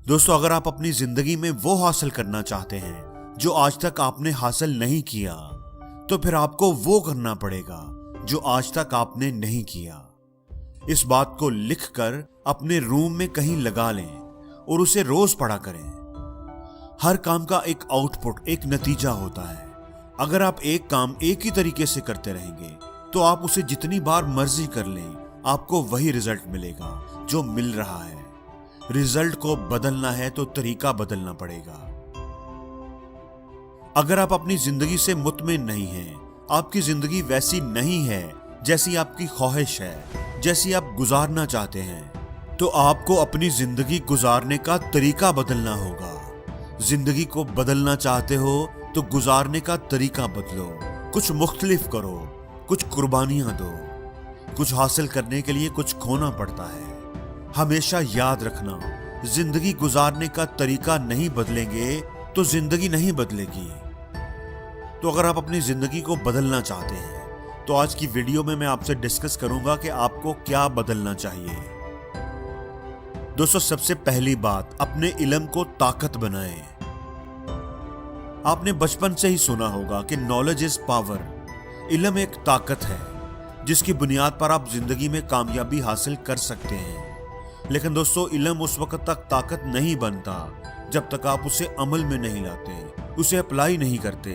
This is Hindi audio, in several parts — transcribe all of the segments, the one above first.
दोस्तों, अगर आप अपनी जिंदगी में वो हासिल करना चाहते हैं जो आज तक आपने हासिल नहीं किया, तो फिर आपको वो करना पड़ेगा जो आज तक आपने नहीं किया। इस बात को लिखकर अपने रूम में कहीं लगा लें और उसे रोज पढ़ा करें। हर काम का एक आउटपुट, एक नतीजा होता है। अगर आप एक काम एक ही तरीके से करते रहेंगे तो आप उसे जितनी बार मर्जी कर लें, आपको वही रिजल्ट मिलेगा जो मिल रहा है। रिजल्ट को बदलना है तो तरीका बदलना पड़ेगा। अगर आप अपनी जिंदगी से मुतमिन नहीं हैं, आपकी जिंदगी वैसी नहीं है जैसी आपकी ख्वाहिश है, जैसी आप गुजारना चाहते हैं, तो आपको अपनी जिंदगी गुजारने का तरीका बदलना होगा। जिंदगी को बदलना चाहते हो तो गुजारने का तरीका बदलो, कुछ मुख्तलिफ करो, कुछ कुर्बानियां दो। कुछ हासिल करने के लिए कुछ खोना पड़ता है। हमेशा याद रखना, जिंदगी गुजारने का तरीका नहीं बदलेंगे तो जिंदगी नहीं बदलेगी। तो अगर आप अपनी जिंदगी को बदलना चाहते हैं तो आज की वीडियो में मैं आपसे डिस्कस करूंगा कि आपको क्या बदलना चाहिए। दोस्तों, सबसे पहली बात, अपने इल्म को ताकत बनाएं। आपने बचपन से ही सुना होगा कि नॉलेज इज पावर। इल्म एक ताकत है जिसकी बुनियाद पर आप जिंदगी में कामयाबी हासिल कर सकते हैं। लेकिन दोस्तों, इल्म उस वक्त तक ताकत नहीं बनता जब तक आप उसे अमल में नहीं लाते, उसे अप्लाई नहीं करते।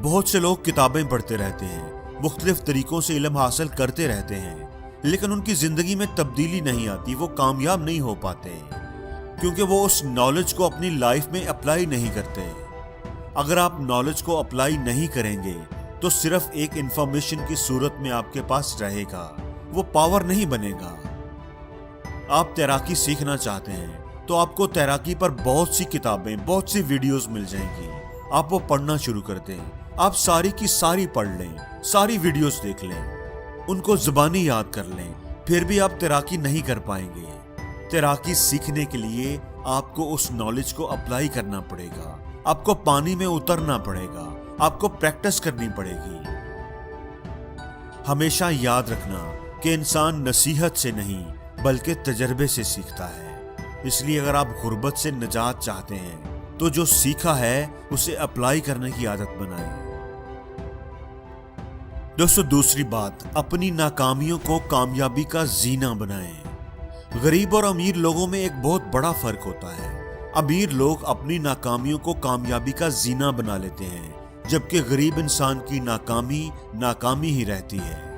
बहुत से लोग किताबें पढ़ते रहते हैं, मुख्तलिफ तरीकों से इल्म हासिल करते रहते हैं, लेकिन उनकी जिंदगी में तब्दीली नहीं आती, वो कामयाब नहीं हो पाते क्योंकि वो उस नॉलेज को अपनी लाइफ में अप्लाई नहीं करते। अगर आप नॉलेज को अप्लाई नहीं करेंगे तो सिर्फ एक इंफॉर्मेशन की सूरत में आपके पास रहेगा, वो पावर नहीं बनेगा। आप तैराकी सीखना चाहते हैं तो आपको तैराकी पर बहुत सी किताबें, बहुत सी वीडियोस मिल जाएंगी। आप वो पढ़ना शुरू कर दें, आप सारी की सारी पढ़ लें, सारी वीडियोस देख लें, उनको जुबानी याद कर लें, फिर भी आप तैराकी नहीं कर पाएंगे। तैराकी सीखने के लिए आपको उस नॉलेज को अप्लाई करना पड़ेगा, आपको पानी में उतरना पड़ेगा, आपको प्रैक्टिस करनी पड़ेगी। हमेशा याद रखना कि इंसान नसीहत से नहीं बल्कि तजर्बे से सीखता है। इसलिए अगर आप गुर्बत से निजात चाहते हैं तो जो सीखा है उसे अप्लाई करने की आदत बनाएं। दोस्तों, दूसरी बात, अपनी नाकामियों को कामयाबी का जीना बनाएं। गरीब और अमीर लोगों में एक बहुत बड़ा फर्क होता है। अमीर लोग अपनी नाकामियों को कामयाबी का जीना बना लेते हैं, जबकि गरीब इंसान की नाकामी नाकामी ही रहती है।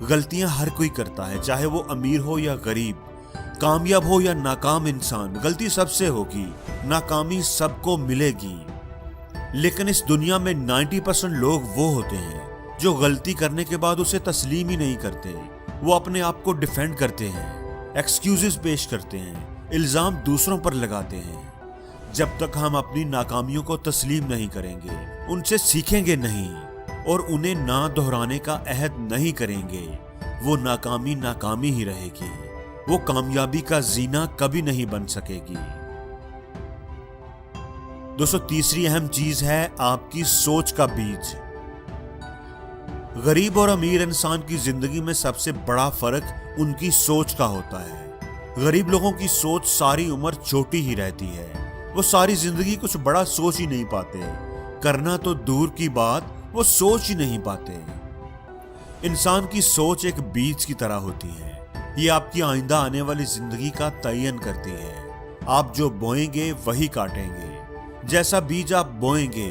गलतियां हर कोई करता है, चाहे वो अमीर हो या गरीब, कामयाब हो या नाकाम इंसान, गलती सबसे होगी, नाकामी सबको मिलेगी। लेकिन इस दुनिया में 90% लोग वो होते हैं जो गलती करने के बाद उसे तस्लीम ही नहीं करते। वो अपने आप को डिफेंड करते हैं, एक्सक्यूजेस पेश करते हैं, इल्जाम दूसरों पर लगाते हैं। जब तक हम अपनी नाकामियों को तस्लीम नहीं करेंगे, उनसे सीखेंगे नहीं और उन्हें ना दोहराने का अहद नहीं करेंगे, वो नाकामी नाकामी ही रहेगी, वो कामयाबी का जीना कभी नहीं बन सकेगी। दोस्तों, तीसरी अहम चीज है आपकी सोच का बीज। गरीब और अमीर इंसान की जिंदगी में सबसे बड़ा फर्क उनकी सोच का होता है। गरीब लोगों की सोच सारी उम्र छोटी ही रहती है, वो सारी जिंदगी कुछ बड़ा सोच ही नहीं पाते, करना तो दूर की बात, वो सोच ही नहीं पाते। इंसान की सोच एक बीज की तरह होती है, ये आपकी आइंदा आने वाली जिंदगी का तयन करती है। आप जो बोएंगे वही काटेंगे। जैसा बीज आप बोएंगे,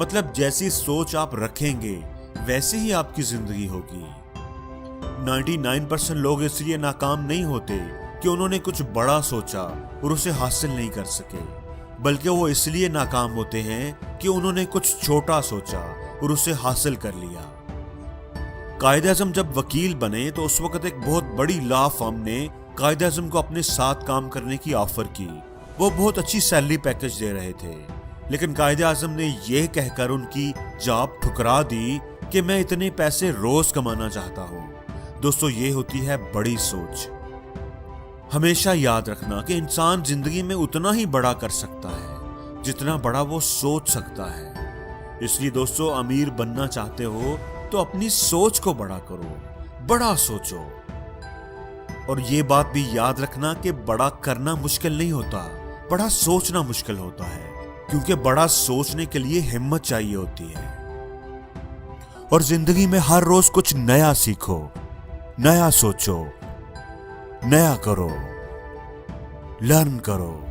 मतलब जैसी सोच आप रखेंगे, वैसे ही आपकी जिंदगी होगी। 99% लोग इसलिए नाकाम नहीं होते कि उन्होंने कुछ बड़ा सोचा और उसे हासिल नहीं कर सके, बल्कि वो इसलिए नाकाम होते हैं कि उन्होंने कुछ छोटा सोचा और उसे हासिल कर लिया। कायद-ए-आज़म जब वकील बने तो उस वक्त एक बहुत बड़ी लॉ फर्म ने कायद-ए-आज़म को अपने साथ काम करने की ऑफर की। वो बहुत अच्छी सैलरी पैकेज दे रहे थे, लेकिन कायद-ए-आज़म ने यह कहकर उनकी जॉब ठुकरा दी कि मैं इतने पैसे रोज कमाना चाहता हूं। दोस्तों, ये होती है बड़ी सोच। हमेशा याद रखना कि इंसान जिंदगी में उतना ही बड़ा कर सकता है जितना बड़ा वो सोच सकता है। इसलिए दोस्तों, अमीर बनना चाहते हो तो अपनी सोच को बड़ा करो, बड़ा सोचो। और ये बात भी याद रखना कि बड़ा करना मुश्किल नहीं होता, बड़ा सोचना मुश्किल होता है, क्योंकि बड़ा सोचने के लिए हिम्मत चाहिए होती है। और जिंदगी में हर रोज कुछ नया सीखो, नया सोचो, नया करो, लर्न करो।